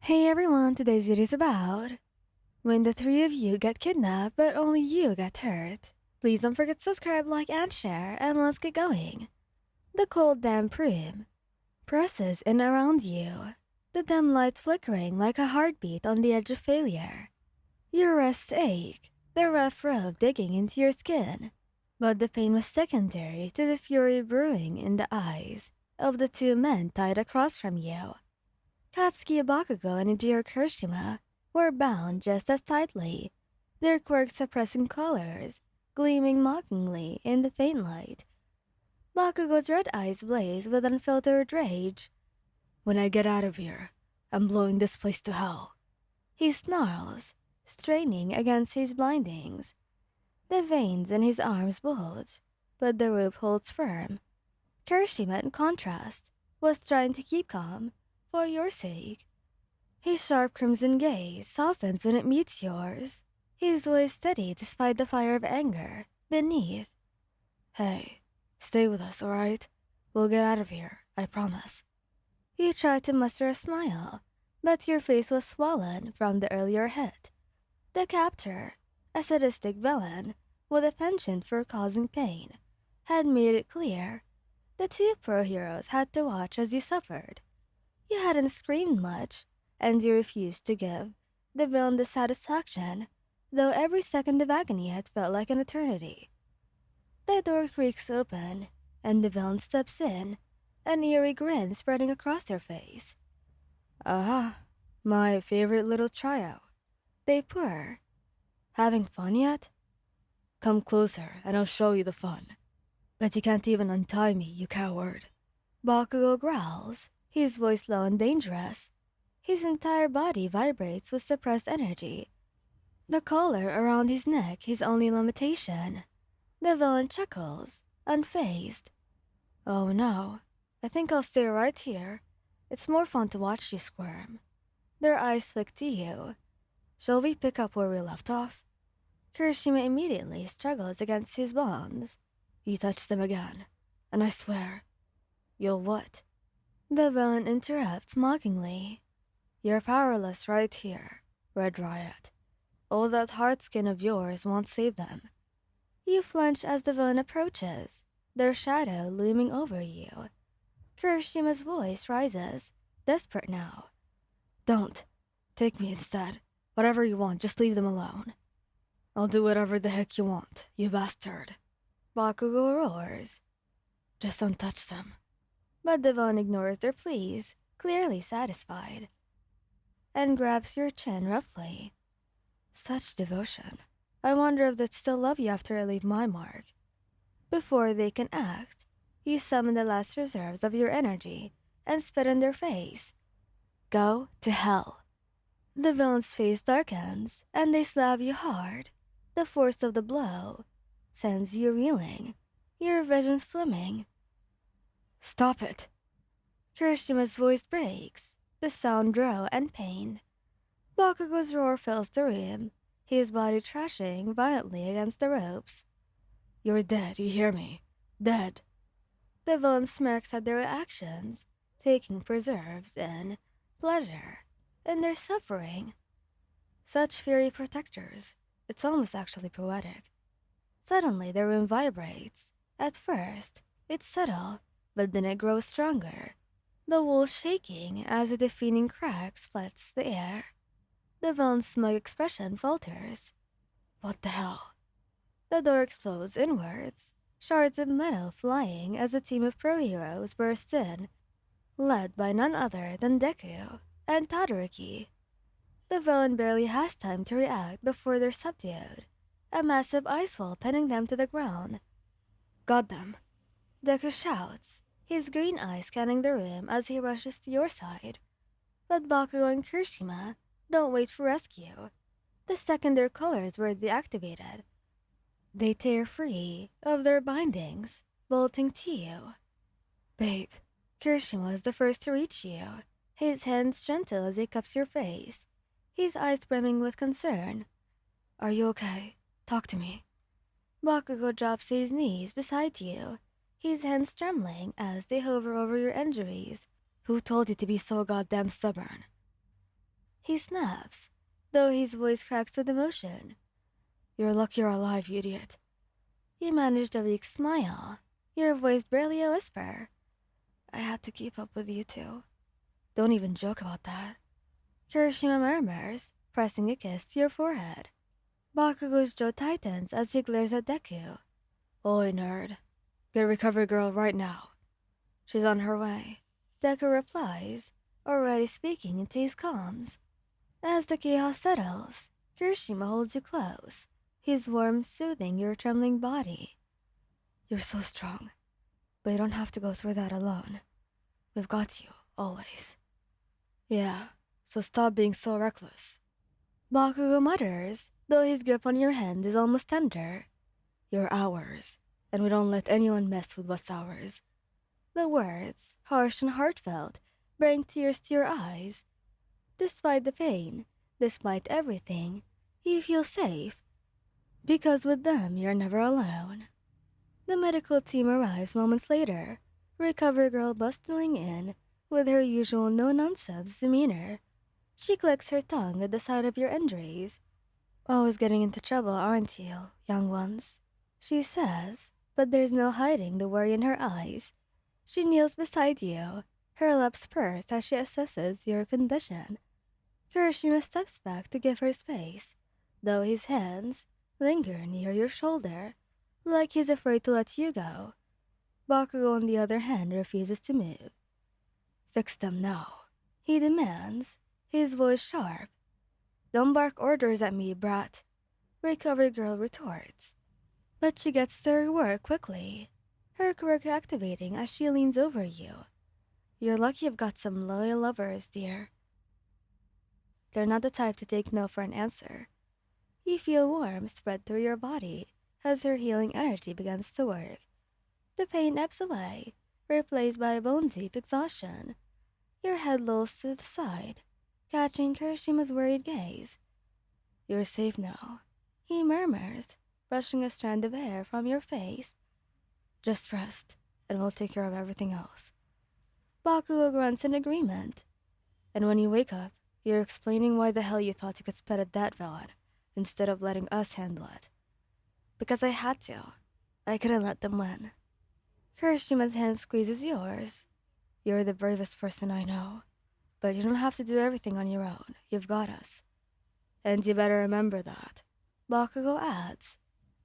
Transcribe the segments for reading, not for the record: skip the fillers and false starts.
Hey everyone, today's video is about when the three of you get kidnapped but only you get hurt. Please don't forget to subscribe, like, and share, and let's get going. The cold damp room presses in around you, the dim light flickering like a heartbeat on the edge of failure. Your wrists ache, the rough robe digging into your skin, but the pain was secondary to the fury brewing in the eyes of the two men tied across from you. Katsuki Bakugo and Ijiro Kirishima were bound just as tightly, their quirks suppressing colors, gleaming mockingly in the faint light. Bakugo's red eyes blaze with unfiltered rage. "When I get out of here, I'm blowing this place to hell," he snarls, straining against his blindings. The veins in his arms bulge, but the rope holds firm. Kirishima, in contrast, was trying to keep calm for your sake. His sharp crimson gaze softens when it meets yours, his voice steady despite the fire of anger beneath. "Hey, stay with us, alright? We'll get out of here, I promise." You tried to muster a smile, but your face was swollen from the earlier hit. The captor, a sadistic villain with a penchant for causing pain, had made it clear the two pro heroes had to watch as you suffered. You hadn't screamed much, and you refused to give the villain the satisfaction, though every second of agony had felt like an eternity. The door creaks open, and the villain steps in, an eerie grin spreading across their face. "Aha, my favorite little trio," they purr. "Having fun yet? Come closer, and I'll show you the fun." "But you can't even untie me, you coward," Bakugo growls, his voice low and dangerous. His entire body vibrates with suppressed energy. The collar around his neck his only limitation. The villain chuckles, unfazed. "Oh no, I think I'll stay right here. It's more fun to watch you squirm." Their eyes flick to you. "Shall we pick up where we left off?" Kirishima immediately struggles against his bonds. "You touch them again, and I swear..." "You'll what?" The villain interrupts mockingly. "You're powerless right here, Red Riot. All that hard skin of yours won't save them." You flinch as the villain approaches, their shadow looming over you. Kirishima's voice rises, desperate now. "Don't. Take me instead. Whatever you want, just leave them alone." "I'll do whatever the heck you want, you bastard." Bakugo roars. "Just don't touch them." But the villain ignores their pleas, clearly satisfied, and grabs your chin roughly. "Such devotion. I wonder if they'd still love you after I leave my mark." Before they can act, you summon the last reserves of your energy and spit in their face. "Go to hell." The villain's face darkens, and they slap you hard. The force of the blow sends you reeling, your vision swimming. "Stop it!" Kirishima's voice breaks, the sound raw and pained. Bakugo's roar fills the room, his body thrashing violently against the ropes. "You're dead, you hear me? Dead." The villain smirks at their actions, taking preserves in pleasure in their suffering. Such fiery protectors, it's almost actually poetic. Suddenly the room vibrates. At first, it's subtle, but then it grows stronger, the walls shaking as a deafening crack splits the air. The villain's smug expression falters. "What the hell?" The door explodes inwards, shards of metal flying as a team of pro heroes burst in, led by none other than Deku and Todoroki. The villain barely has time to react before they're subdued, a massive ice wall pinning them to the ground. "Got them!" Deku shouts, his green eyes scanning the room as he rushes to your side. But Bakugo and Kirishima don't wait for rescue. The second their colors were deactivated, they tear free of their bindings, bolting to you. "Babe," Kirishima is the first to reach you, his hands gentle as he cups your face, his eyes brimming with concern. "Are you okay? Talk to me." Bakugo drops to his knees beside you, his hands trembling as they hover over your injuries. "Who told you to be so goddamn stubborn?" He snaps, though his voice cracks with emotion. You're lucky you're alive, you idiot. You managed a weak smile, your voice barely a whisper. I had to keep up with you too. Don't even joke about that. Kirishima murmurs, pressing a kiss to your forehead. Bakugo's jaw tightens as he glares at Deku. Oi, nerd. Get a recovery girl right now. She's on her way. Deku replies, already speaking into his comms. As the chaos settles, Kirishima holds you close, his warmth soothing your trembling body. You're so strong, but you don't have to go through that alone. We've got you, always. Yeah, so stop being so reckless. Bakugo mutters, though his grip on your hand is almost tender. You're ours, and we don't let anyone mess with what's ours. The words, harsh and heartfelt, bring tears to your eyes. Despite the pain, despite everything, you feel safe, because with them you're never alone. The medical team arrives moments later, Recover Girl bustling in with her usual no-nonsense demeanor. She clicks her tongue at the sight of your injuries. Always getting into trouble, aren't you, young ones? She says, but there's no hiding the worry in her eyes. She kneels beside you, her lips pursed as she assesses your condition. Kirishima steps back to give her space, though his hands linger near your shoulder, like he's afraid to let you go. Bakugo, on the other hand, refuses to move. Fix them now, he demands, his voice sharp. Don't bark orders at me, brat, Recovery Girl retorts. But she gets to her work quickly, her quirk activating as she leans over you. You're lucky you've got some loyal lovers, dear. They're not the type to take no for an answer. You feel warmth spread through your body as her healing energy begins to work. The pain ebbs away, replaced by bone-deep exhaustion. Your head lolls to the side, catching Kirishima's worried gaze. You're safe now, he murmurs, brushing a strand of hair from your face. Just rest, and we'll take care of everything else. Bakugo grunts in agreement. And when you wake up, you're explaining why the hell you thought you could spit at that villain, instead of letting us handle it. Because I had to. I couldn't let them win. Kirishima's hand squeezes yours. You're the bravest person I know. But you don't have to do everything on your own. You've got us. And you better remember that. Bakugo adds,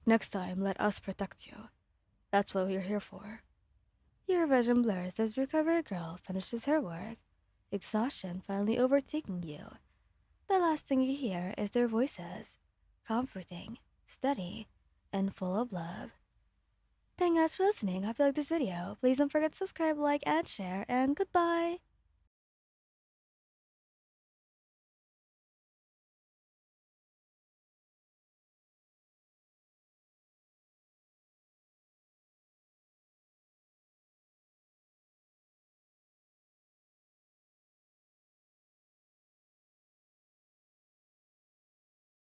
next time, let us protect you. That's what we're here for. Your vision blurs as Recovery Girl finishes her work, exhaustion finally overtaking you. The last thing you hear is their voices, comforting, steady, and full of love. Thank you guys for listening. Hope you liked this video. Please don't forget to subscribe, like, and share, and goodbye!